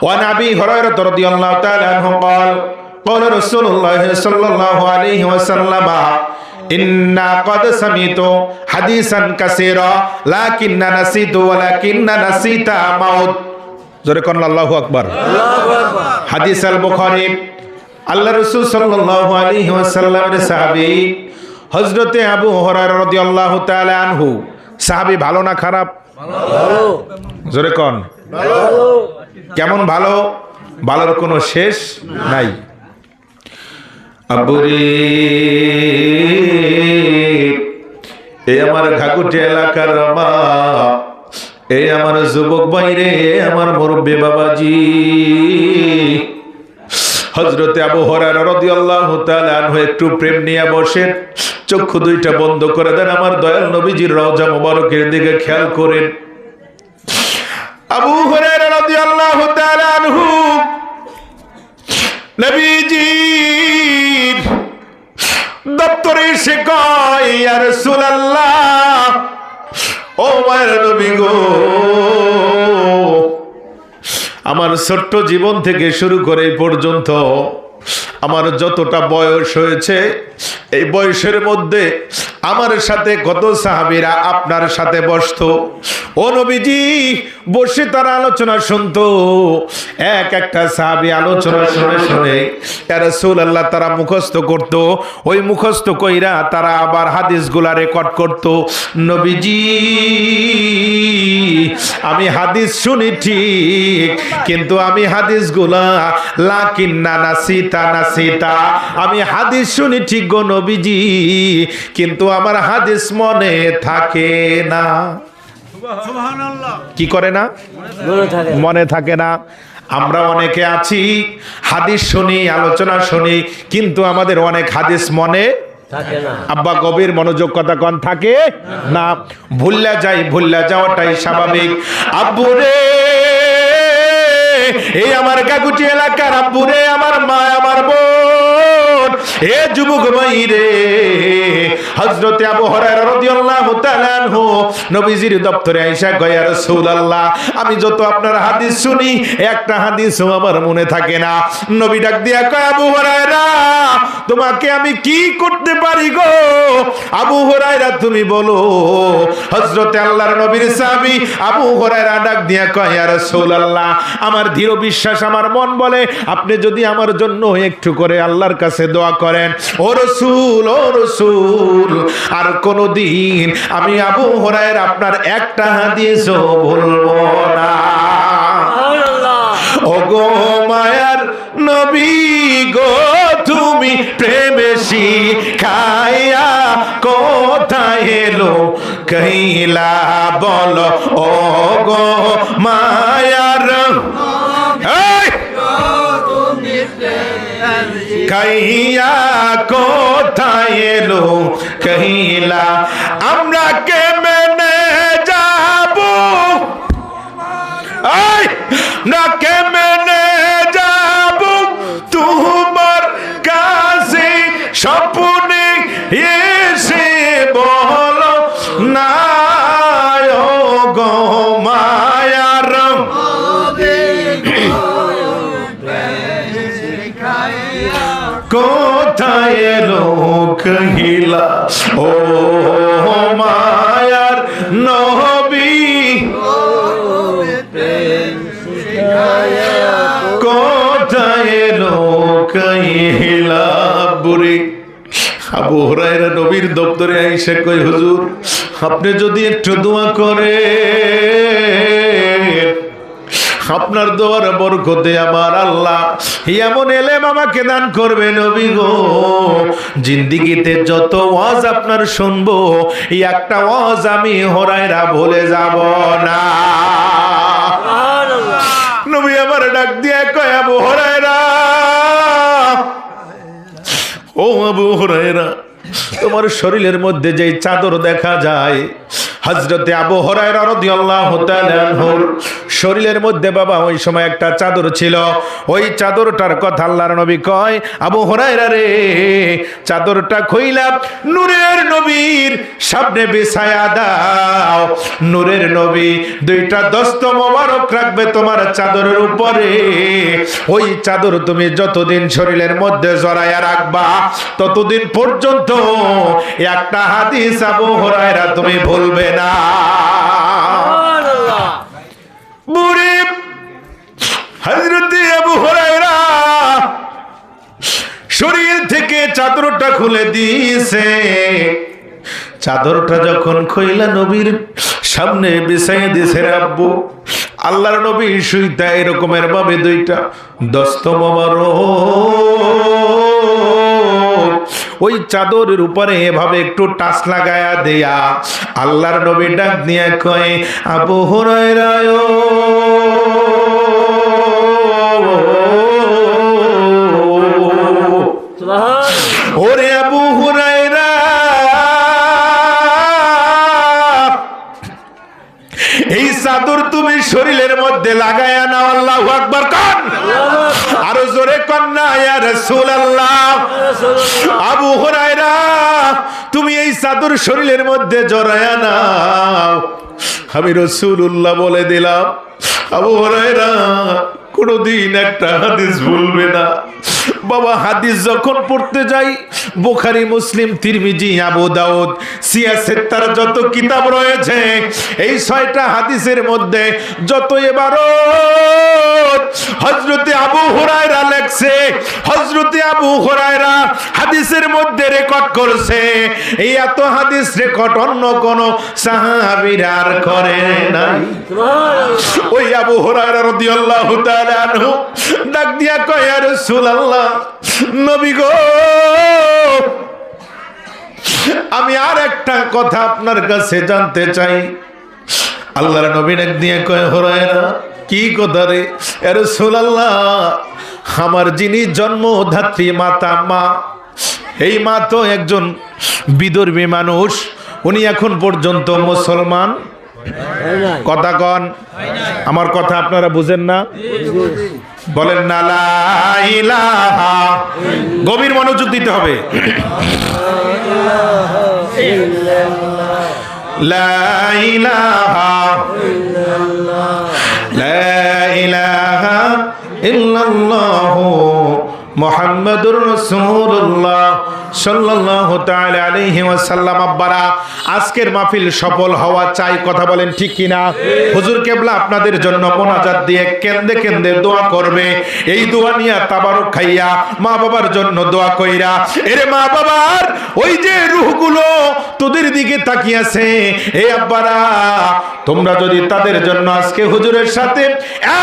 ওয়া আবি হুরায়রা রাদিয়াল্লাহু তাআলা আনহু قال قال رسول الله صلى الله عليه وسلم إنا قد سمعت حديثا كثيرا لكن نسيت ولكن نسيت موت জোরে কোন আল্লাহু আকবার। হাদিস আল বুখারী, আল্লাহ রাসূল সাল্লাল্লাহু আলাইহি ওয়াসাল্লামের সাহাবী হযরতে আবু হুরায়রা রাদিয়াল্লাহু তাআলা আনহু। সাহাবী ভালো না খারাপ? ভালো। জোরে কোন ভালো। কেমন ভালো? ভালোর কোনো শেষ নাই। আবুরে এ আমার ঘাগুটি এলাকার মা, এ আমার যুবক ভাইরে, আমার মুরব্বী বাবাজি, হযরতে আবু হুরায়রা রাদিয়াল্লাহু তাআলা আনহু একটু প্রেম নিয়ে বসেন, চক্ষু দুইটা বন্ধ করে দেন, আমার দয়াল নবীজির রওজা মুবারকের দিকে খেয়াল করেন। আবু হুরায়রা রাদিয়াল্লাহু তাআলা আনহু নবীজির দপ্তরে এসে কয়, ইয়া রাসূলুল্লাহ, ও মায়ের নবী গো, আমার ছোট্ট জীবন থেকে শুরু করে এই পর্যন্ত আমার যতটা বয়স হয়েছে, এই বয়সের মধ্যে আমার সাথে কত সাহাবীরা আপনার সাথে বসতো, ও নবীজি, বসে তারা আলোচনা শুনতো। এক একটা সাহাবী আলোচনা শুনে শুনে ইয়া রাসূলুল্লাহ তারা মুখস্থ করত, ওই মুখস্থ কইরা তারা আবার হাদিসগুলা রেকর্ড করত। নবীজি, আমি হাদিস শুনি ঠিক, কিন্তু আমি হাদিসগুলা লাকিন্না নাসিতা নাসিতা, আমি হাদিস শুনি ঠিক গো নবীজি, কিন্তু আমার হাদিস মনে থাকে না। কি করে না? মনে থাকে না। আমরা অনেকে আছি হাদিস শুনি, আলোচনা শুনি, কিন্তু আমাদের অনেক হাদিস মনে থাকে না। আব্বা গভীর মনোযোগ কথা কন, থাকে না। ভুল্লা যাই, ভুল্লা যাওয়াটাই স্বাভাবিক। আব্বুরে, এই আমার কাকুটি এলাকার আব্বুরে, আমার মা, আমার বোন, এ যুবক ভাই রে, হযরতে আবু হুরায়রা রাদিয়াল্লাহু তাআলা আনহু নবীজির দপ্তরে আয়েশা কয়, ইয়া রাসূলুল্লাহ, আমি যত আপনার হাদিস শুনি, একটা হাদিসও আমার মনে থাকে না। নবী ডাক দিয়া কয়, আবু হুরায়রা, তোমাকে আমি কি করতে পারি গো? আবু হুরায়রা তুমি বলো। হযরতে আল্লাহর নবীর সাহাবী আবু হুরায়রা ডাক দিয়া কয়, ইয়া রাসূলুল্লাহ, আমার দৃঢ় বিশ্বাস, আমার মন বলে আপনি যদি আমার জন্য একটু করে আল্লাহর কাছে দোয়া করেন, ও রাসূল, ও রাসূল, আর কোনদিন আমি আবু হুরায়রা আপনার একটা হাদিসও ভুলবো না। ও গো মায়ার নবী গো, তুমি প্রেমে শিখাইয়া কোথায় এলো কইলা বলো, ও গো মায়ার কইয়া কোথায় এলো কইলা, আমরা কে মেনে যাব, না কে মেনে যাব তোমার কাছে, স্বপ্নে এসে বলো না, ও গো মায়ার কোথায় এলো কহিলা, ও মায়ার নবী, কোথায় এলো কহিলা। বুড়ি আবু হুরায়রা নবীর দপ্তরে আইসা কয়, হুজুর, আপনি যদি একটু দোয়া করে, আপনার দোয়ার বরকতে আমার আল্লাহ এমন এলেম আমাকে দান করবে নবী গো, জিন্দেগিতে যত ওয়াজ আপনার শুনবো, এই একটা ওয়াজ আমি হুরায়রা ভুলে যাব না। নবী আমার ডাক দিয়ে কয়, আবু হুরায়রা, ও আবু হুরায়রা, তোমার শরীরের মধ্যে যে চাদর দেখা যায়, হযরতে আবু হুরায়রা রাদিয়াল্লাহু তাআলা আনহুর শরীরের মধ্যে বাবা ওই সময় একটা চাদর ছিল। ওই চাদরটার কথা আল্লাহর নবী কয়, আবু হুরায়রা রে, চাদরটা খুইলা নূরের নবীর সামনে বিছায়া দাও। নূরের নবী দুইটা দস্ত মোবারক রাখবে তোমার চাদরের উপরে। ওই চাদর তুমি যতদিন শরীরের মধ্যে জড়ায়া রাখবা ততদিন পর্যন্ত একটা হাদিস আবু হুরায়রা তুমি ভুলবে না। বুড়ি হযরত আবু হুরায়রা শরীর থেকে চাদরটা খুলে দিয়েছে। চাদরটা যখন খুইলা নবীর সামনে বিছাইয়ে দিয়েছে আব্বু, আল্লাহর নবী শুইতা এরকমের ভাবে দুইটা দস্ত মোবারক ওই চাদরের উপরে এভাবে একটু টাচ লাগায়া দেয়া আল্লাহর নবী ডাক দিয়া কয়, আবু হুরায়রা ওরে আবু হুরায়রা, এই চাদর তুমি শরীরের মধ্যে লাগায়া নাও। আল্লাহু আকবার কোন, আরো জোরে কোন না ইয়া রাসূলুল্লাহ। আবু হুরায়রা তুমি এই চাদর শরীরের মধ্যে জড়ায়া নাও। আমি রাসূলুল্লাহ বলে দিলাম আবু হুরায়রা কোনদিন একটা হাদিস ভুলবে না। বাবা হাদিস যখন পড়তে যাই বুখারী, মুসলিম, তিরমিজি, আবু দাউদ, সিয়াসেত্তার যত কিতাব রয়েছে এই 6টা হাদিসের মধ্যে যত ইবারত হযরতে আবু হুরায়রা লেখছে, হযরতে আবু হুরায়রা হাদিসের মধ্যে রেকর্ড করছে, এই এত হাদিস রেকর্ড অন্য কোন সাহাবীরা আর করে নাই। ওই আবু হুরায়রা রাদিয়াল্লাহু তাআলা আনহু ডাক দিয়া কয়, ইয়া রাসূলুল্লাহ, নবী গো, আমি আর একটা কথা আপনার কাছে জানতে চাই। আল্লাহর নবী ডাক দিয়া কয়, হুরায়রা কি কথা রে? ইয়া রাসূলুল্লাহ, আমার যিনি জন্মদাত্রী মাতা মা, এই মা তো একজন বিধর্মী মানুষ, উনি এখন পর্যন্ত মুসলমান। কথা কন, আমার কথা আপনারা বুঝেন না? বলেন না লা ইলাহা, গভীর মনোযোগ দিতে হবে। লা ইলাহা ইল্লাল্লাহু মুহাম্মাদুর রাসূলুল্লাহ সাল্লাল্লাহু তাআলা আলাইহি ওয়াসাল্লাম। আব্বারা আজকের মাহফিল সফল হওয়া চাই, কথা বলেন ঠিক কিনা? হুজুর কেবলা আপনাদের জন্য মোনাজাত দিয়ে কেন্দে কেন্দে দোয়া করবে। এই দোয়া নিয়া তাবারক খাইয়া মা বাবার জন্য দোয়া কইরা, এরে মা বাবার ওই যে রূহগুলো তোদের দিকে তাকিয়ে আছে, এই আব্বারা তোমরা যদি তাদের জন্য আজকে হুজুরের সাথে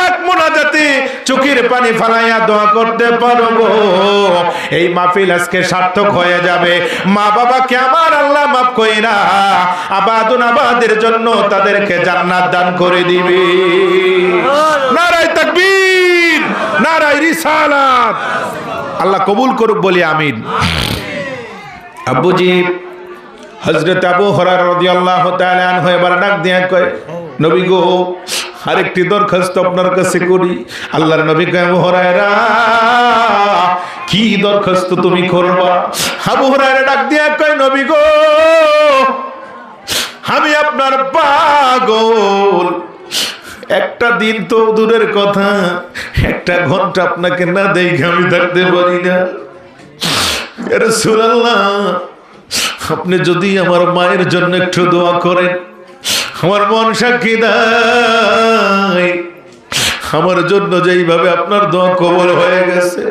এক মোনাজাতে চোখের পানি ফালাইয়া দোয়া করতে পারো, এই মাহফিল আজকে সার্থক হয়ে যাবে। মা বাবাকে আমার আল্লাহ মাফ কইরা আবাদুন আবাদের জন্য তাদেরকে জান্নাত দান করে দিবে। নারায়ে তাকবীর, নারায়ে রিসালাত। আল্লাহ কবুল করুক বলি আমিন। আব্বুজি হযরত আবু হুরায়রা রাদিয়াল্লাহু তাআলা আনহু এবার ডাক দিয়া কয়, নবী গো, আরেকটি দরখাস্ত আপনার কাছে করি। আল্লাহর নবী কয়, আবু হুরায়রা কি দরখাস্ত তুমি করবা? আবু হুরায়রা ডাক দিয়া কয়, নবী গো, আমি আপনার পাগল। একটা দিন তো দূরের কথা, একটা ঘন্টা আপনাকে না দেখে আমি থাকতে পারি না। ইয়া রাসূলুল্লাহ, আপনি যদি আমার মায়ের জন্য একটু দোয়া করেন, আমার মন সাক্ষী দেয় আমার জন্য যেইভাবে আপনার দোয়া কবুল হয়ে গেছে,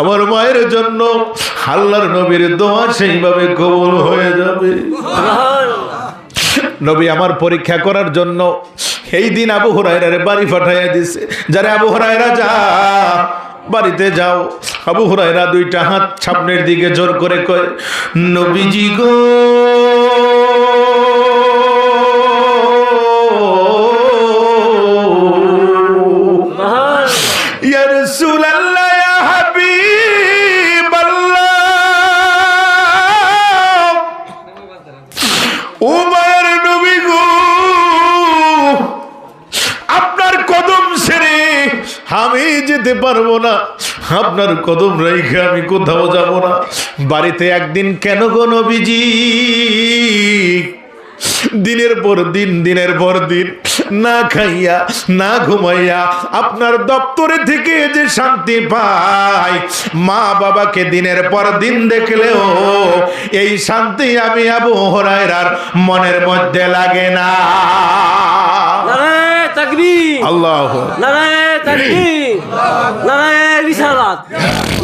আমার মায়ের জন্য আল্লাহর নবীর দোয়া সেইভাবে কবুল হয়ে যাবে। নবী আমার পরীক্ষা করার জন্য এই দিন আবু হুরায়রার বাড়ি পাঠাইয়া দিছে। যারা আবু হুরায়রা যা, বাড়িতে যাও। আবু হুরায়রা দুইটা হাত সামনের দিকে জোর করে কয়, নবীজি গো, ইয়া রাসূলুল্লাহ, ইয়া হাবিবাল্লাহ, ও মায়ের নবী গো, আমি যেতে পারবো না, আপনার কদম রেখে আমি কোথাও যাব না। বাড়িতে একদিন কেন গো নবীজি দিনের পর দিন না খাইয়া না ঘুমাইয়া আপনার দপ্তরে থেকে যে শান্তি পাই, মা বাবাকে দিনের পর দিন দেখলেও এই শান্তি আমি আবু হুরায়রার মনের মধ্যে লাগে না। নারায়ে তাকবীর, আল্লাহু নারায়ে তাকবীর, নারায়ে রিসালাত,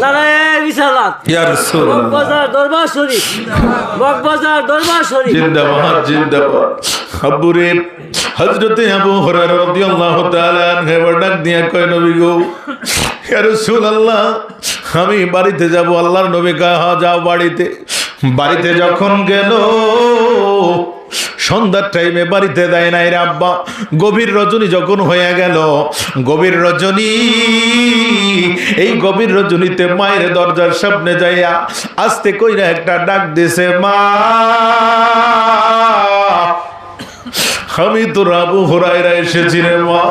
নারায়ে রিসালাত। ইয়া রাসূলুল্লাহ, মগবাজার দরবার শরীফ, মগবাজার দরবার শরীফ জিন্দাবাদ জিন্দাবাদ। আব্বুরে হযরতে আবু হুরায়রা রাদিয়াল্লাহু তাআলা আনহু ডাক দিয়া কয়, নবী গো, ইয়া রাসূলুল্লাহ, আমি বাড়িতে যাব। আল্লাহর নবী কয়, হ্যাঁ যাও বাড়িতে। বাড়িতে যখন গেল সন্ধ্যার টাইমে বাড়িতে দেয় নাই রে আব্বা। গভীর রজনী যখন হয়ে গেল, গভীর রজনী, এই গভীর রজনীতে মায়ের দরজার সামনে যাইয়া আস্তে কইরা একটা ডাক দিছে, মা আমি তোর আবু হুরায়রা এসেছি রে মা,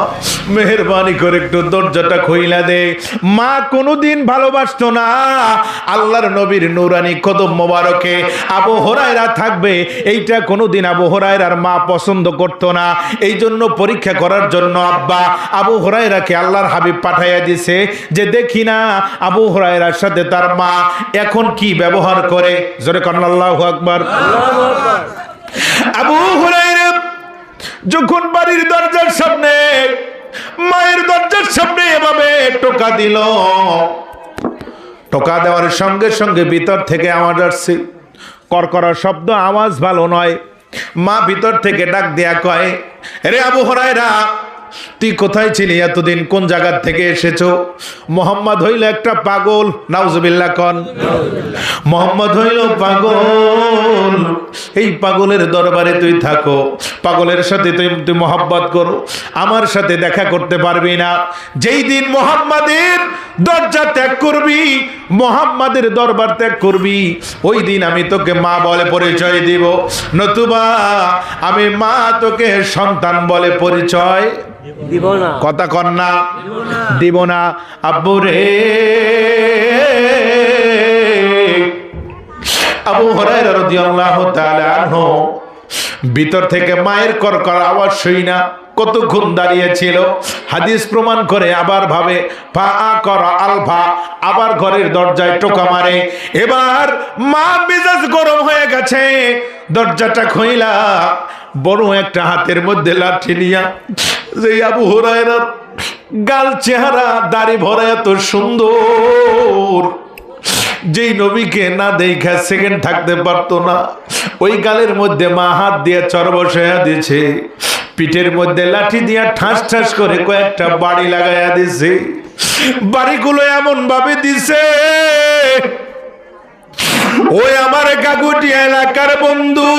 মেহেরবানি করে একটু দরজাটা খুইলা দে। মা কোনোদিন ভালোবাসতো না আল্লাহর নবীর নূরানি কদম মোবারকে আবু হুরায়রা থাকবে, এইটা কোনোদিন আবু হুরায়রার মা পছন্দ করতো না। এই জন্য পরীক্ষা করার জন্য আব্বা আবু হুরায়রাকে আল্লাহর হাবিব পাঠাইয়া দিছে যে দেখি না আবু হুরায়রার সাথে তার মা এখন কি ব্যবহার করে। জোরে করেন আল্লাহু আকবার। আবু হুরায়রা যখন বাড়ির দরজার সামনে, মায়ের দরজার সামনে এভাবে টোকা দিল, টোকা দেওয়ার সঙ্গে সঙ্গে ভিতর থেকে আওয়াজ আসছে, করকরা শব্দ, আওয়াজ ভালো নয়। মা ভিতর থেকে ডাক দেয়া কয়, রে আবু হুরায়রা, তুই কোথায় ছিলি এতদিন, কোন জায়গা থেকে এসেছো? মোহাম্মদ হইল একটা পাগল, নাউজুবিল্লাহ কন। মোহাম্মদ হইল পাগল, এই পাগলের দরবারে তুই থাকো, পাগলের সাথে তুই মোহাব্বত করো, আমার সাথে দেখা করতে পারবি না। যেই দিন মোহাম্মদের দরজা ত্যাগ করবি, মোহাম্মদের দরবার ত্যাগ করবি, ওই দিন আমি তোকে মা বলে পরিচয় দিব, নতুবা আমি মা তোকে সন্তান বলে পরিচয় দিব না। কথা কন না, দিব না। আব্বু রে, আবু হুরায়রা রাদিয়াল্লাহু তাআলা আনহু ভিতর থেকে মায়ের করকর আওয়াজ শুই না কতক্ষণ দাঁড়িয়েছিল। হাদিস প্রমাণ করে আবার ভাবে ফা করা আলফা, আবার ঘরের দরজায় টোকা মারে। এবার মা মেজাজ গরম হয়ে গেছে, দরজাটা খুইলা বড় একটা হাতের মধ্যে লাঠি নিয়া, যে আবু হুরায়রার গাল চেহারা দাড়ি ভরা এত সুন্দর, যেই নবীকে না দেখা সেকেন্ড থাকতে পারতো না, ওই গালের মধ্যে মা হাত দিয়ে চর বসাইয়া দিছে, পিঠের মধ্যে লাঠি দিয়া ঠাস ঠাস করে কয়েকটা বাড়ি লাগাইয়া দিছে। বাড়িগুলো এমন ভাবে দিছে, ওই আমার কাকুটিয়া এলাকার বন্ধু,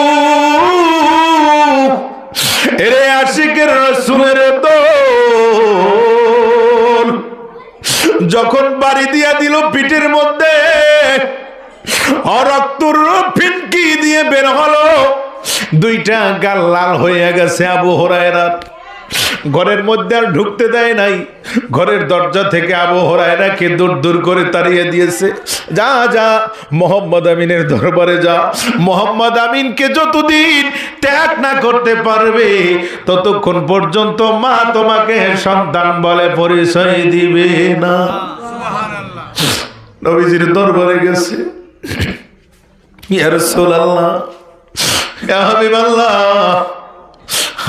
এরে আশিকের রাসূলের দোল, যখন বাড়ি দিয়া দিল পিঠের মধ্যে, রক্তর ফিনকি দিয়ে বের হলো, দুইটা গাল লাল হয়ে গেছে আবু হুরায়রার। ঘরের মধ্যে আর ঢুকতে দেয় নাই, ঘরের দরজা থেকে আবু হুরায়রাকে দূর দূর করে তাড়িয়ে দিয়েছে। যা যা মোহাম্মদ আমিনের দরবারে যা, মোহাম্মদ আমিনকে যতদিন ত্যাগ না করতে পারবে ততক্ষণ পর্যন্ত মা তোমাকে সন্তান বলে পরিচয় দিবে না। নবীজির দরবারে গেছে, ইয়া রাসূলুল্লাহ, ইয়া হাবিবাল্লাহ,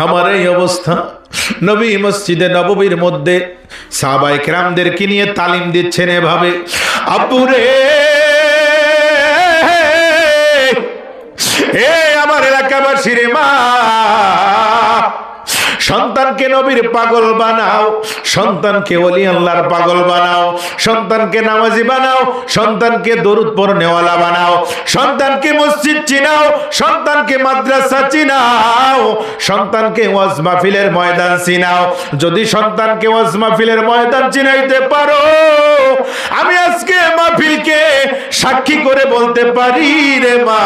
আমার এই অবস্থা। নবী মসজিদে নববীর মধ্যে সাহাবায়ে কেরামদেরকে নিয়ে তালিম দিচ্ছেন এভাবে, আব্বু রে, এ আমার এলাকাবাসী রে, মা সন্তানকে নবীর পাগল বানাও, সন্তানকে ওলি আল্লাহর পাগল বানাও, সন্তানকে নামাজি বানাও, সন্তানকে দরুদ পড়নেওয়ালা বানাও, সন্তানকে মসজিদ চিনাও, সন্তানকে মাদ্রাসা চিনাও, সন্তানকে ওয়াজ মাহফিলের ময়দান চিনাও। যদি সন্তানকে ওয়াজ মাহফিলের ময়দান চিনাইতে পারো, আমি আজকে মাহফিলকে সাক্ষী করে বলতে পারি রে মা,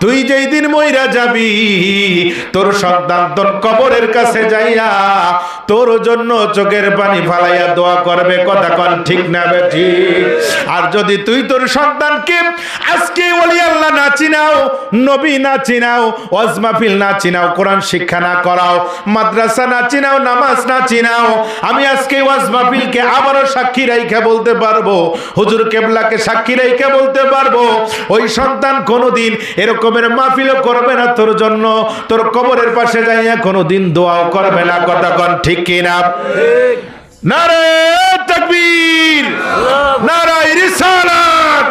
তুই যেই দিন মইরা যাবি তোর সন্তান তোর কবরের কাছে যাইয়া তোর জন্য চোখের পানি ফালাইয়া দোয়া করবে। কথা কোন ঠিক না ঠিক? আর যদি তুই তোর সন্তানকে আজকে ওলি আল্লাহ না চিনাও, নবী না চিনাও, ওয়াজ মাহফিল না চিনাও, কোরআন শিক্ষা না করাও, মাদ্রাসা না চিনাও, নামাজ না চিনাও, আমি আজকে ওয়াজ মাহফিলকে আবারও সাক্ষী রাইখা বলতে পারবো, হুজুর কেবলাকে সাক্ষী রাইখা বলতে পারবো, ওই সন্তান কোনোদিন এরকমের মাহফিলও করবে না তোর জন্য, তোর কবরের পাশে যাইয়া কোনোদিন দোয়াও করবে না। কথা কোন ঠিক কিনা? নারে তাকবীর, নারে রিসালাত,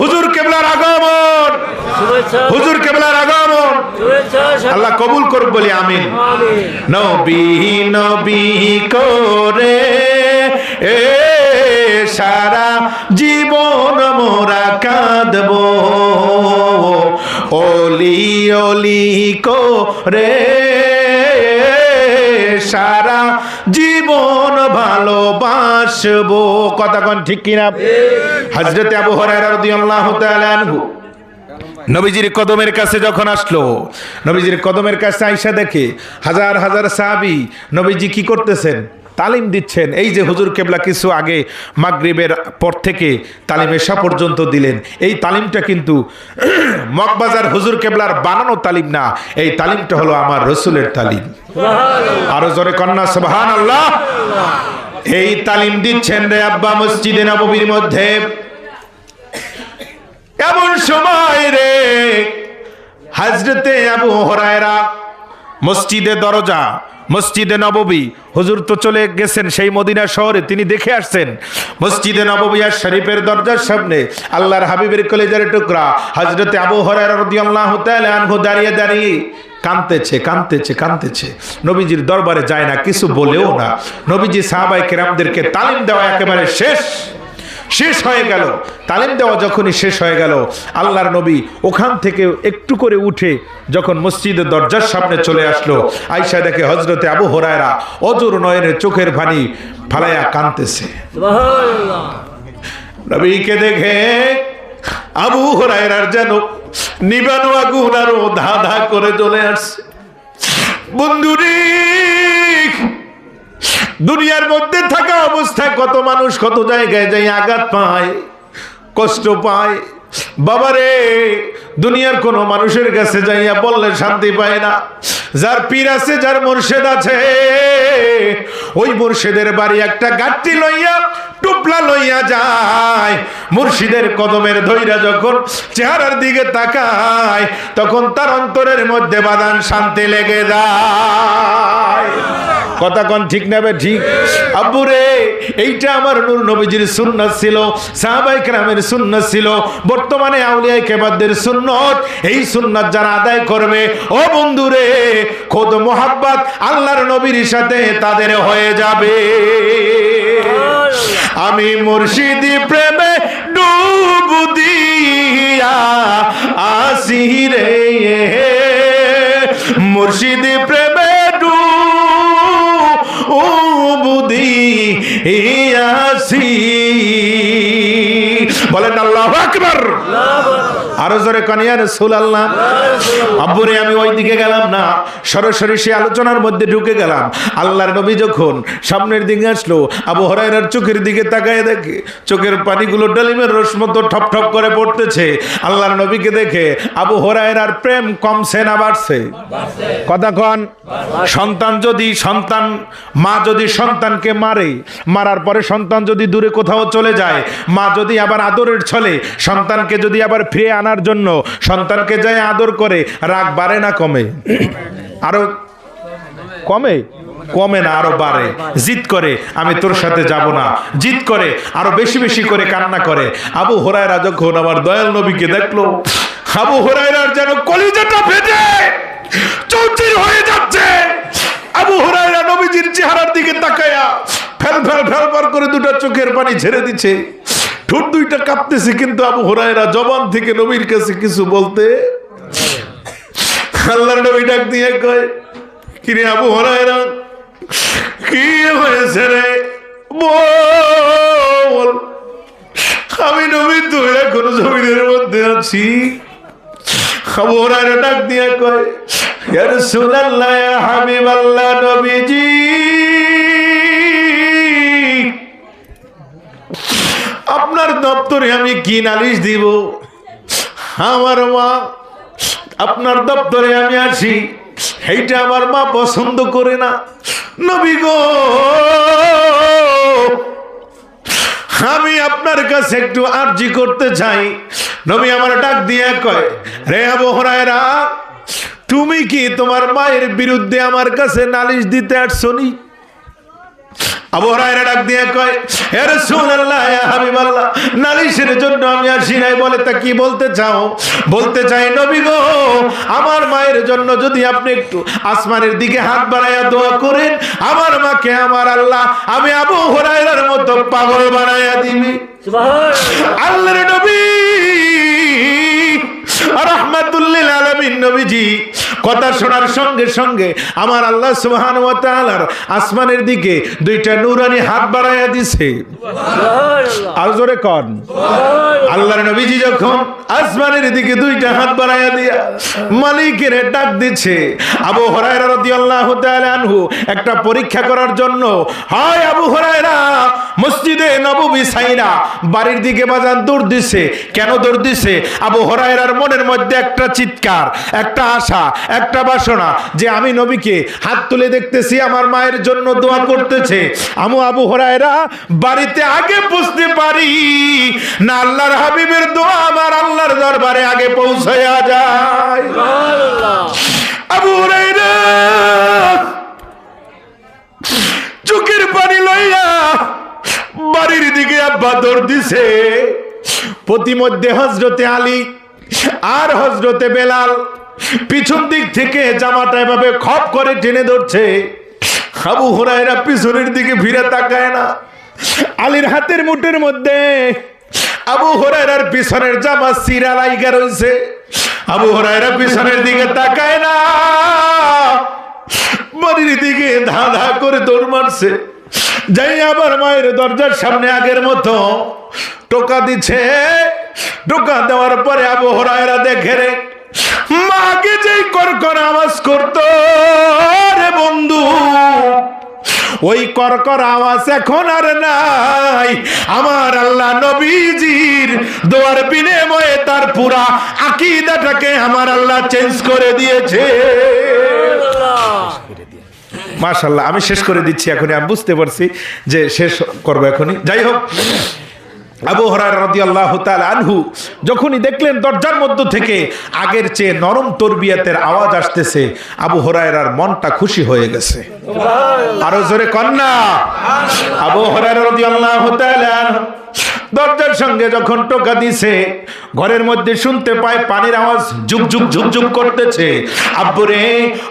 হুজুর কেবলার আগমন, হুজুর কেবলার আগমন আল্লাহ কবুল করুক বলি আমিন। নবী নবী করে সারা জীবন মোরা কাঁদবো, ওলি ওলি করে সারা জীবন ভালোবাসবো। কথা কোন ঠিক কিনা? হযরত আবু হুরায়রা রাদিয়াল্লাহু তাআলা আনহু নবীজির কদমের কাছে যখন আসলো, নবীজির কদমের কাছে আইসা দেখে হাজার হাজার সাহাবী নবীজি কি করতেছেন, তালিম দিচ্ছেন। এই যে হুজুর কেবলা কিছু আগে মাগরিবের পর থেকে তালিম এশা পর্যন্ত দিলেন, এই তালিমটা কিন্তু মগবাজার হুজুর কেবলার বানানো তালিম না, এই তালিমটা হলো আমার রসুলের তালিম। আরো জোরে কন্যা সুবহানাল্লাহ। এই তালিম দিচ্ছেন রে আব্বা মসজিদে নববীর মধ্যে। এমন সময় রে হযরতে আবু হুরায়রা মসজিদে দরজা, মসজিদে নববী, হুজুর তো চলে গেছেন সেই মদিনা শহরে, তিনি দেখে আসছেন মসজিদে নববী আর শরীফের দরজার সামনে আল্লাহর হাবিবের কলিজার টুকরা হযরতে আবু হুরায়রা রাদিয়াল্লাহু তাআলা আনহু দাঁড়িয়ে দাঁড়িয়ে কাঁদতেছে কাঁদতেছে কাঁদতেছে। নবীজির দরবারে যায় না, কিছু বলেও না। নবীজি সাহাবায়ে কেরামদেরকে তালিম দেওয়া একেবারে শেষ হয়ে গেল। তালিম দেওয়া যখনই শেষ হয়ে গেল, আল্লাহর নবী ওখান থেকে একটু করে উঠে যখন মসজিদের দরজার সামনে চলে আসলো, আয়েশা দেখে হযরতে আবু হুরায়রা অজর নয়নের চোখের পানি ফালাইয়া কাঁদতেছে। সুবহানাল্লাহ। নবীকে দেখে আবু হুরায়রার যেন নিবানো আগুন আরো ধা ধা করে জ্বলে আসছে। বন্ধুরে, দুনিয়ার মধ্যে থাকা অবস্থায় কত মানুষ কত জায়গায় যাই আঘাত পায়, কষ্ট পায়। বাবারে, দুনিয়ার কোন মানুষের কাছে যাইয়া বললে শান্তি পায় না। যার পীর আছে, যার মুর্শিদ আছে, ওই মুর্শিদের বাড়ি একটা গাঁটটি লইয়া টুপলা লইয়া যায়। মুর্শিদের কদমের ধইরা যখন চেহারার দিকে তাকায়, তখন তার অন্তরের মধ্যে বাদান শান্তি লেগে যায়। কথা কোন ঠিক নেবে ঠিক? আব্বুরে, এইটা আমার নূর নবীজির সুন্নাত ছিল, সাহাবায়ে কেরামের সুন্নাত ছিল, বর্তমানে আউলিয়া কেরামদের সুন্নাত। এই সুন্নাত যারা আদায় করবে, ও বন্ধুরে, খোদ মোহাব্বত আল্লাহর নবীর সাথে তাদের হয়ে যাবে। আমি মুর্শিদি প্রেমে ডুব দিয়া আসি রে, মুর্শিদি প্রেমে আসি। বলেন আল্লাহু আকবার। আরো জোরে কানিয়া রাসূলুল্লাহ। আব্বুরে, আমি ওই দিকে গেলাম না, সরাসরি সে আলোচনার মধ্যে ঢুকে গেলাম। আল্লাহর নবী যখন সামনের দিকে আসলো, আবু হুরায়রার চোখের দিকে তাকায় দেখে চোখের পানিগুলো ডালিমের রস মতো ঠপ ঠপ করে পড়তেছে। আল্লাহর নবীকে দেখে আবু হুরায়রার প্রেম কমছে না বাড়ছে? কথা কন। মা যদি সন্তানকে মারে, মারার পরে সন্তান যদি দূরে কোথাও চলে যায়, মা যদি আবার আদরের ছলে সন্তানকে যদি আবার ফিরে আনার জন্য সন্তানকে যায় আদর করে, রাগ বাড়ে না কমে? আরো কমে? কমে না, আরো বাড়ে। জিদ করে আমি তোর সাথে যাব না, জিদ করে আরো বেশি বেশি করে কান্না করে। আবু হুরায়রা যখন আমার দয়াল নবীকে দেখলো, আবু হুরায়রার যেন কলিজাটা ফেটে চৌচির হয়ে যাচ্ছে। আবু হুরায়রা নবীজির চেহারার দিকে তাকায়া ফেল ফেল ফেল ফেল করে দুটো চোখের পানি ঝেড়ে দিচ্ছে, ঠোঁট দুইটা কাঁপতেছে, কিন্তু আবু হুরায়রা জবান থেকে নবীর কাছে কিছু বলতে। আল্লাহর নবী ডাক দিয়ে কয়, কিরে আবু হুরায়রা, কি হয়েছে রে? বল। আমি নবী, তুই এখনো জমিনের মধ্যে আছি, আবু হুরায়রা ডাক দিয়ে কয়, ইয়া রাসূলুল্লাহ, ইয়া হাবিবাল্লাহ, নবীজি, আপনার দপ্তরে আমি কি নালিশ দিব? আমার মা, আপনার দপ্তরে আমি আসি, এইটা আমার মা পছন্দ করে না। নবী গো, আমি আপনার কাছে একটু আরজি করতে চাই। নবী আমার ডাক দিয়ে কয়, রে আবু হুরায়রা, তুমি কি তোমার মায়ের বিরুদ্ধে আমার কাছে নালিশ দিতে আসছনি? আবু হুরায়রা ডাক দিয়ে কয়, হে রাসূলুল্লাহ, ইয়া হাবিবাল্লাহ, নালিশের জন্য আমি আসি নাই। বলে, তা কি বলতে চাও? বলতে চাই, নবী গো, আমার মায়ের জন্য যদি আপনি একটু আসমানের দিকে হাত বাড়াইয়া দোয়া করেন, আমার মাকে আমার আল্লাহ আমি আবু হুরায়রার মতো পাগল বানাইয়া দিবি। আল্লাহর নবী রাহমাতুল লিল আলামিন নবীজি কথা শোনার সঙ্গে সঙ্গে আমার আল্লাহ সুবহানাহু ওয়া তাআলার আসমানের দিকে দুইটা নূরানি হাত বাড়াইয়া দিছে। আর জোরে কোন, আল্লাহর নবীজি যখন আসমানের দিকে দুইটা হাত বাড়াইয়া দিয়া মালিকের ডাক দিচ্ছে, আবু হুরায়রা রাদিয়াল্লাহু তাআলা আনহু একটা পরীক্ষা করার জন্য, হয় আবু হুরায়রা মসজিদে নববী ছাইরা বাড়ির দিকে বাজান দৌড় দিছে। কেন দৌড় দিছে? আবু হুরায়রার মনের মধ্যে একটা চিৎকার, একটা আশা, একটা বাসনা যে আমি নবীকে হাত তুলে দেখতেছি, আমার মায়ের জন্য দোয়া করতেছে। আবু হুরায়রা বাড়িতে আগে পৌঁছতে পারি না, আল্লাহর হাবিবের দোয়া আমার আল্লাহর দরবারে আগে পৌঁছায়া যায়। আবু হুরায়রা চোখের পানি লইয়া বাড়ির দিকে আব্বা দৌড় দিছে। প্রতিমধ্যে হযরতে আলী আর হযরতে বেলাল পিছন দিক থেকে জামাটা এভাবে খপ করে টেনে ধরছে। আবু হুরায়রা পিছনের দিকে ফিরে তাকায় না। আলীর হাতের মুঠের মধ্যে আবু হুরায়রার পিছনের জামা চিরা লাইগা রইছে। আবু হুরায়রা পিছনের দিকে তাকায় না, বাড়ির দিকে ধা ধা করে দৌড় মারছে। যাই আবার মায়ের দরজার সামনে আগের মতো টোকা দিচ্ছে। টোকা দেওয়ার পরে আবু হুরায়রা দেখে রে, মাকে যেই করকর আওয়াজ করতো রে বন্ধু, ওই করকর আওয়াজ এখন আর নাই। আমার আল্লাহ নবীজির দোয়ার বিনিময়ে তার পুরা আকীদাটাকে আমার আল্লাহ চেঞ্জ করে দিয়েছে। মাশাআল্লাহ, আমি শেষ করে দিচ্ছি এখনই। আমি বুঝতে পারছি যে শেষ করবো এখনই। যাই হোক, আবু হুরায়রা রাদিয়াল্লাহু তাআলা আনহু যখনই দেখলেন দরজার মধ্য থেকে আগের চেয়ে নরম তরবিয়াতের আওয়াজ আসতেছে, আবু হুরায়রার মনটা খুশি হয়ে গেছে। আরো জোরে কন্যা। আবু হুরায়রা রাদিয়াল্লাহু তাআলা আনহু দরজার সঙ্গে যখন টোকা দিছে, ঘরের মধ্যে শুনতে পায় পানির আওয়াজ ঝুক ঝুক ঝুক ঝুক করতেছে। আব্বুরে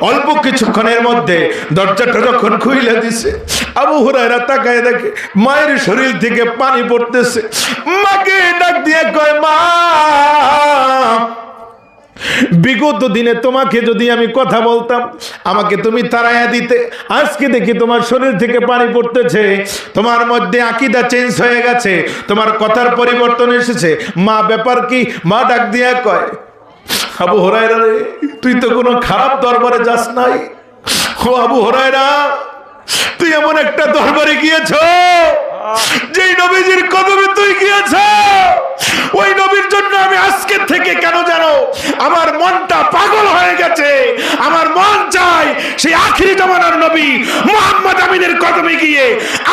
অল্প কিছুক্ষণের মধ্যে দরজাটা যখন খুইলে দিছে, আবু হুরায়রা তাকায় দেখে মায়ের শরীর থেকে পানি পড়তেছে। মাকে ডাক দিয়ে কয়, মা, বিগত দিনে তোমাকে যদি আমি কথা বলতাম আমাকে তুমি তাড়াইয়া দিতে। আজকে দেখি তোমার শরীর থেকে পানি পড়তেছে, তোমার মধ্যে আকীদা চেঞ্জ হয়ে গেছে, তোমার কথার পরিবর্তন এসেছে। মা, ব্যাপার কি? মা ডাক দিয়া কয়, আবু হুরায়রা রে, তুই তো কোনো খারাপ দরবারে যাস নাই। ও আবু হুরায়রা, তুই এমন একটা দরবারে গিয়েছ যেই নবীজির কদমে তুই গিয়েছ। ওই নবীর জন্য আমি আজকে থেকে কেন জানো আমার মনটা পাগল হয়ে গেছে। আমার মন চায় সেই আখিরি জামানার নবী মুহাম্মদ আমিনের কদমে গিয়ে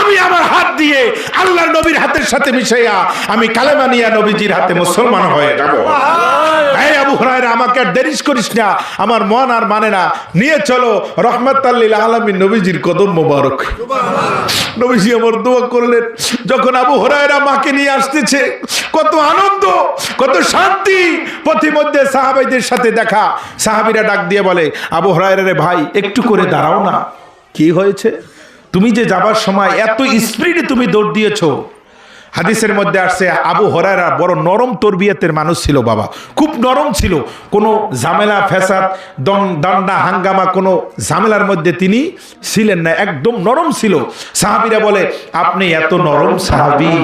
আমি আমার হাত দিয়ে আল্লাহর নবীর হাতের সাথে মিশাইয়া আমি কালেমা নিয়ে নবীজির হাতে মুসলমান হয়ে যাব। এই আবু হুরায়রা, আমাকে আর দেরি করিস না, আমার মন আর মানে না, নিয়ে চলো রাহমাতাল লিল আলামিন নবীজির কদম মোবারক। নবীজি আমার দোয়া করলেন। যখন আবু হুরায়রা মাকে নিয়ে আসতেছে, কত আনন্দ, কত শান্তি। প্রতিমধ্যে সাহাবীদের সাথে দেখা। সাহাবীরা ডাক দিয়ে বলে, আবু হুরায়রা রে ভাই, একটু করে দাঁড়াও না। কি হয়েছে? তুমি যে যাবার সময় এত স্পিডে তুমি দৌড় দিয়েছো, হাদিসের মধ্যে আসছে আবু হুরায়রা বড় নরম তরবিয়তের মানুষ ছিল বাবা, খুব নরম ছিল, কোনো ঝামেলা ফ্যাসাদ দণ্ডা হাঙ্গামা কোনো ঝামেলার মধ্যে তিনি ছিলেন না, একদম নরম ছিল। সাহাবীরা বলে আপনি এত নরম সাহাবী,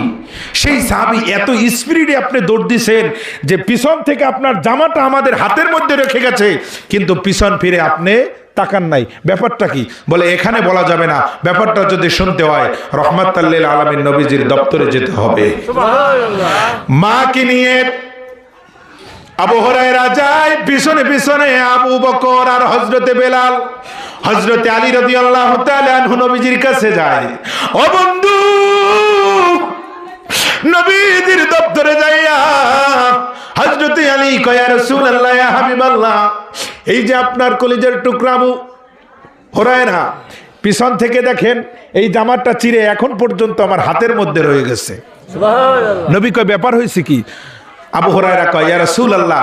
সেই সাহাবী এত স্পিরিটে আপনি দৌড় দিছেন যে পিছন থেকে আপনার জামাটা আমাদের হাতের মধ্যে রেখে গেছে, কিন্তু পিছন ফিরে আপনি তাকান নাই, ব্যাপারটা কি? বলে এখানে বলা যাবে না, ব্যাপারটা যদি শুনতে হয় রহমাতুল লিল আলামিন নবীজির দপ্তরে যেতে হবে। মাকে নিয়ে আবু হুরায়রা যায়, পিছনে পিছনে আবু বকর আর হযরতে বেলাল, হযরতে আলী রাদিয়াল্লাহু তাআলা আনহু নবীজির কাছে যায়। ও বন্ধু, নবীজির দপ্তরে যাইয়া হযরতে আলী কয়, ইয়া রাসূলুল্লাহ, ইয়া হাবিবাল্লাহ, এই যে আপনার কলিজার টুকরা আবু হুরায়রা, পিছন থেকে দেখেন এই জামাটা চিরে এখন পর্যন্ত আমার হাতের মধ্যে রয়ে গেছে। নবী কয় ব্যাপার হয়েছে কি? আবু হুরায়রা কয়, ইয়া রাসূলুল্লাহ,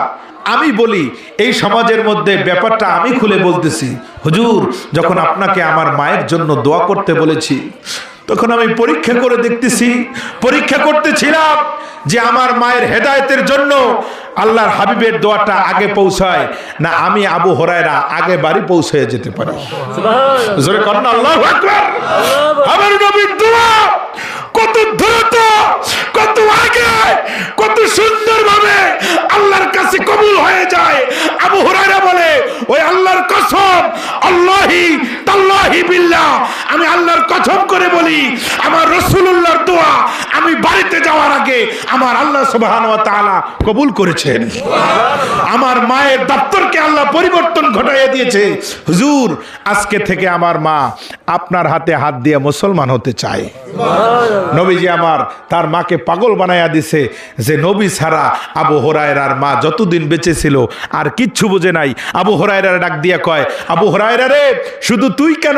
আমি বলি এই সমাজের মধ্যে ব্যাপারটা আমি খুলে বলতেছি, হুজুর যখন আপনাকে আমার মায়ের জন্য দোয়া করতে বলেছি তখন আমি পরীক্ষা করে দেখতেছি, পরীক্ষা করতেছিলাম যে আমার মায়ের হেদায়েতের জন্য আল্লাহর হাবিবের দোয়াটা আগে পৌঁছায় না আমি আবু হুরায়রা আগে বাড়ি পৌঁছে যেতে পারি। জোরে কন্না আল্লাহু আকবার। আমার নবীর দোয়া কত দ্রুত, কত আগে, কত সুন্দরভাবে আল্লাহর কাছে কবুল হয়ে যায়। আবু হুরায়রা বলে, ওই আল্লাহর কসম, আল্লাহি তাল্লাহি বিল্লাহ, আমি আল্লাহর কসম করে বলি আমার রাসূলুল্লাহর দোয়া আমি বাড়িতে যাওয়ার আগে আমার আল্লাহ সুবহানাহু ওয়া তাআলা কবুল করেছেন। আমার মায়ের দপ্তরকে আল্লাহ পরিবর্তন ঘটাইয়া দিয়েছে। হুজুর আজকে থেকে আমার মা আপনার হাতে হাত দিয়ে মুসলমান হতে চায়। নবীজি আমার তার মাকে পাগল বানাইয়া দিছে যে নবী ছাড়া আবু হুরায়রার মা যতদিন বেঁচে ছিল আর কিচ্ছু বুঝে নাই। আবু হুরায়রা ডাক দিয়া কয়, আবু হুরায়রা রে, শুধু তুই কেন,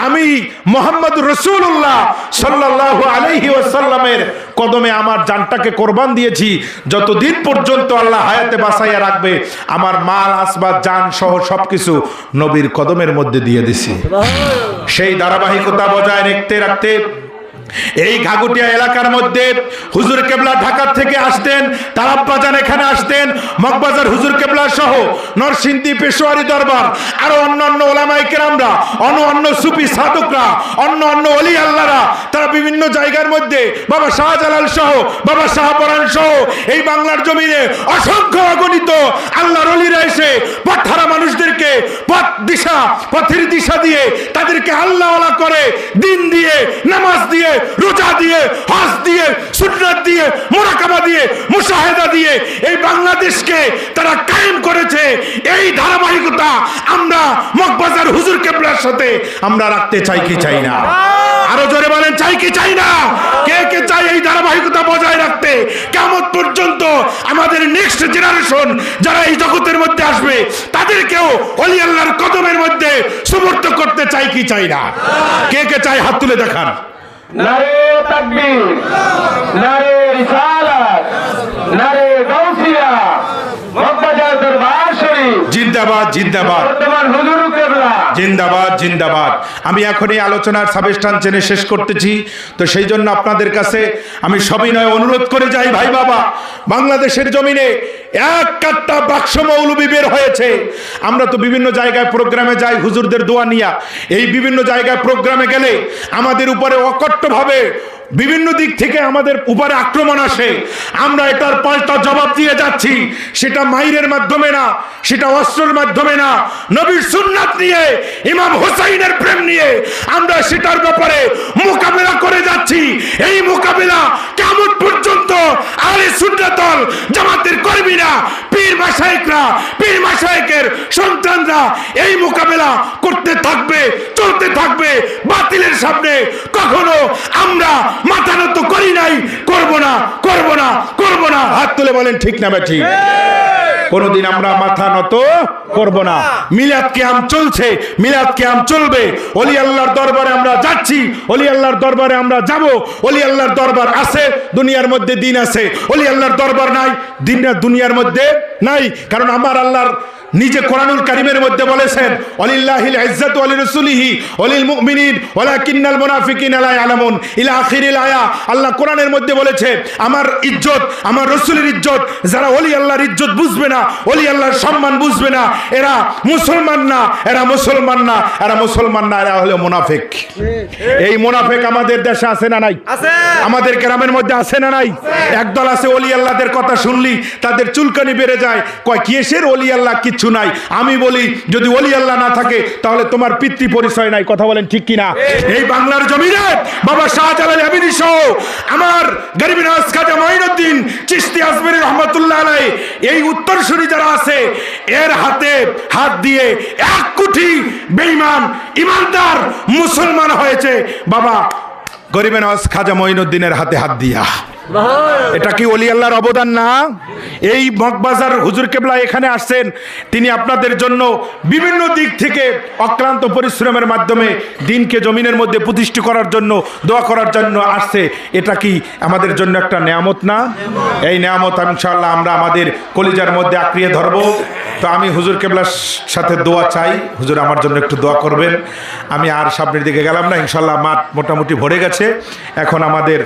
আমি মুহাম্মদ রাসূলুল্লাহ সাল্লাল্লাহু আলাইহি ওয়াসাল্লামের কদমে আমার জানটাকে কোরবান দিয়েছি, যতদিন পর্যন্ত আল্লাহ হায়াতে বাঁচাইয়া রাখবে আমার মাল আসবাব জান সহ সবকিছু নবীর কদমের মধ্যে দিয়ে দিছি। সেই ধারাবাহিকতা বজায় রাখতে রাখতে এই ঘাগুটিয়া এলাকার মধ্যে হুজুর কেবলা ঢাকা থেকে আসতেন, তারাবাজান এখানে আসতেন, মগবাজার হুজুর কেবলা সহ নরসিংদী পেশোয়ারি দরবার আরো অন্যান্য ওলামায়ে কেরামরা, অন্য সুফি সাধকরা, অন্য ওলি আল্লাহরা, তারা বিভিন্ন জায়গার মধ্যে বাবা শাহজালাল সহ বাবা শাহপরান সহ এই বাংলার জমিনে অসংখ্য অগণিত আল্লাহর ওলিরা এসে পথহারা মানুষদেরকে পথের দিশা দিয়ে তাদেরকে আল্লাহওয়ালা করে, দিন দিয়ে, নামাজ দিয়ে, রোজা দিয়ে, হজ দিয়ে, সুন্নাত দিয়ে, মুরাকাবা দিয়ে, মুশাহেদা দিয়ে এই বাংলাদেশকে তারা কায়েম করেছে। এই ধারাবাহিকতা আমরা মগবাজার হুজুর কেবলার সাথে আমরা রাখতে চাই কি চাই না? আরো জোরে বলেন, চাই কি চাই না? কে কে চাই এই ধারাবাহিকতা বজায় রাখতে? কিয়ামত পর্যন্ত আমাদের নেক্সট জেনারেশন যারা এই জগতের মধ্যে আসবে তাদেরকেও ওলি আল্লাহর কদমের মধ্যে সুবর্ত করতে চাই কি চাই না? কে কে চাই হাত তুলে দেখান। নারে তাকবীর, নারে রিসালাত, নারে গাউসিয়া, মগবাজার দরবার শরীফ জিন্দাবাদ, জিন্দাবাদ, বর্তমান হুজুর কেবলা জিন্দাবাদ, জিন্দাবাদ। আমি এখন এই আলোচনার সাবস্টান চেনে শেষ করতেছি, তো সেই জন্য আপনাদের কাছে আমি সবিনয় অনুরোধ করে যাই, ভাই বাবা, বাংলাদেশের জমিনে এক কাট্টা বাক্স মৌলবি বের হয়েছে। আমরা তো বিভিন্ন জায়গায় প্রোগ্রামে যাই হুজুরদের দোয়া নিয়া, এই বিভিন্ন জায়গায় প্রোগ্রামে গেলে আমাদের উপরে অকট্টভাবে বিভিন্ন দিক থেকে আমাদের উপরে আক্রমণ আসে। আমরা এটার পাল্টা জবাব দিয়ে যাচ্ছি, সেটা মাইরের মাধ্যমে না, সেটা অস্ত্রের মাধ্যমে না, নবীর সুন্নাত নিয়ে, ইমাম হুসাইনের প্রেম নিয়ে আমরা সেটার ব্যাপারে মোকাবেলা করে যাচ্ছি। এই মোকাবেলা কিয়ামত পর্যন্ত আহলে সুন্নাত ওয়াল জামাতের কর্মীরা, পীর মাশায়েখরা, পীর মাশায়েখের সন্তানরা এই মোকাবেলা করতে থাকবে, চলতে থাকবে। বাতিলের সামনে কখনো আমরা মাথা নত করি নাই, করব না, করব না, করব না। হাত তুলে বলেন ঠিক না বেঠি? কোনদিন আমরা মাথা নত করব না। মিলাদ কিয়াম চলছে, মিলাদ কিয়াম চলবে। ওলি আল্লাহর দরবারে আমরা যাচ্ছি, ওলি আল্লাহর দরবারে আমরা যাব। ওলি আল্লাহর দরবার আছে, দুনিয়ার মধ্যে দিন আছে। ওলি আল্লাহর দরবার নাই, দিন দুনিয়ার মধ্যে নাই। কারণ আমার আল্লাহর নিজে কোরআনুল কারীমের মধ্যে বলেছেন ওয়ালিল্লাহিল ইজ্জাতু ওয়া লিরাসূলিহি ওয়া লিল মুমিনিন ওয়ালাকিন্নাল মুনাফিকিনা লা ইয়ালামুন ইলা আখিরিল আয়া। আল্লাহ কোরআনের মধ্যে বলেছে আমার ইজ্জত, আমার রাসূলের ইজ্জত, যারা ওলি আল্লাহর ইজ্জত বুঝবে না, ওলি আল্লাহর সম্মান বুঝবে না, এরা মুসলমান না, এরা মুসলমান না, এরা মুসলমান না, এরা হলো মুনাফিক। এই মুনাফিক আমাদের দেশে আছে না নাই? আছে। আমাদের গ্রামের মধ্যে আছে না নাই? একদল আছে ওলি আল্লাহদের কথা শুনলি তাদের চুলকানি বেড়ে যায়, কয় কিসের ওলি আল্লাহ, কিচ্ছু নাই। আমি বলি যদি ওলি আল্লাহ না থাকে তাহলে তোমার পিতৃ পরিচয় নাই। কথা বলেন ঠিক কিনা? এই বাংলার জমিনে বাবা শাহজালাল আমিনী সহ আমার গরিব নওয়াজ খাজা মঈনুদ্দিন চিশতি আজমিরী রহমাতুল্লাহ আলাইহি এই উত্তরসূরি যারা আছে এর হাতে হাত দিয়ে 1 কোটি বেঈমান ইমানদার মুসলমান হয়েছে বাবা গরিব নওয়াজ খাজা মঈনুদ্দিনের হাতে হাত দিয়া। এটা কি ওলি আল্লাহর অবদান না? এই মগবাজার হুজুর কেবলা এখানে আসছেন, তিনি আপনাদের জন্য বিভিন্ন দিক থেকে অক্লান্ত পরিশ্রমের মাধ্যমে দিনকে জমিনের মধ্যে প্রতিষ্ঠা করার জন্য, দোয়া করার জন্য আসছে। এটা কি আমাদের জন্য একটা নেয়ামত না? এই নেয়ামত ইনশাআল্লাহ আমরা আমাদের কলিজার মধ্যে আঁকড়িয়ে ধরব। তো আমি হুজুর কেবলার সাথে দোয়া চাই, হুজুর আমার জন্য একটু দোয়া করবেন। আমি আর সামনের দিকে গেলাম না, ইনশাআল্লাহ মাঠ মোটামুটি ভরে গেছে। এখন আমাদের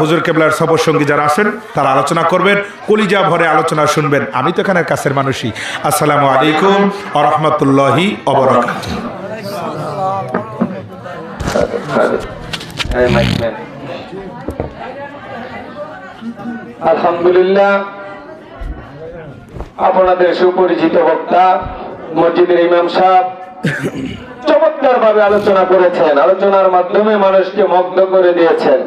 হুজুর কেবলার সফর সঙ্গী যারা আছেন তারা আলোচনা করবেন, কলিজা ভরে আলোচনা শুনবেন। আমি তো এখানের কাছের মানুষই। আসসালামু আলাইকুম ওয়া রাহমাতুল্লাহি ওয়া বারাকাতুহু। আলহামদুলিল্লাহ, আপনাদের সুপরিচিত বক্তা মসজিদের ইমাম সাহেব চমৎকার ভাবে আলোচনা করেছেন, আলোচনার মাধ্যমে মানুষকে মুগ্ধ করে দিয়েছেন।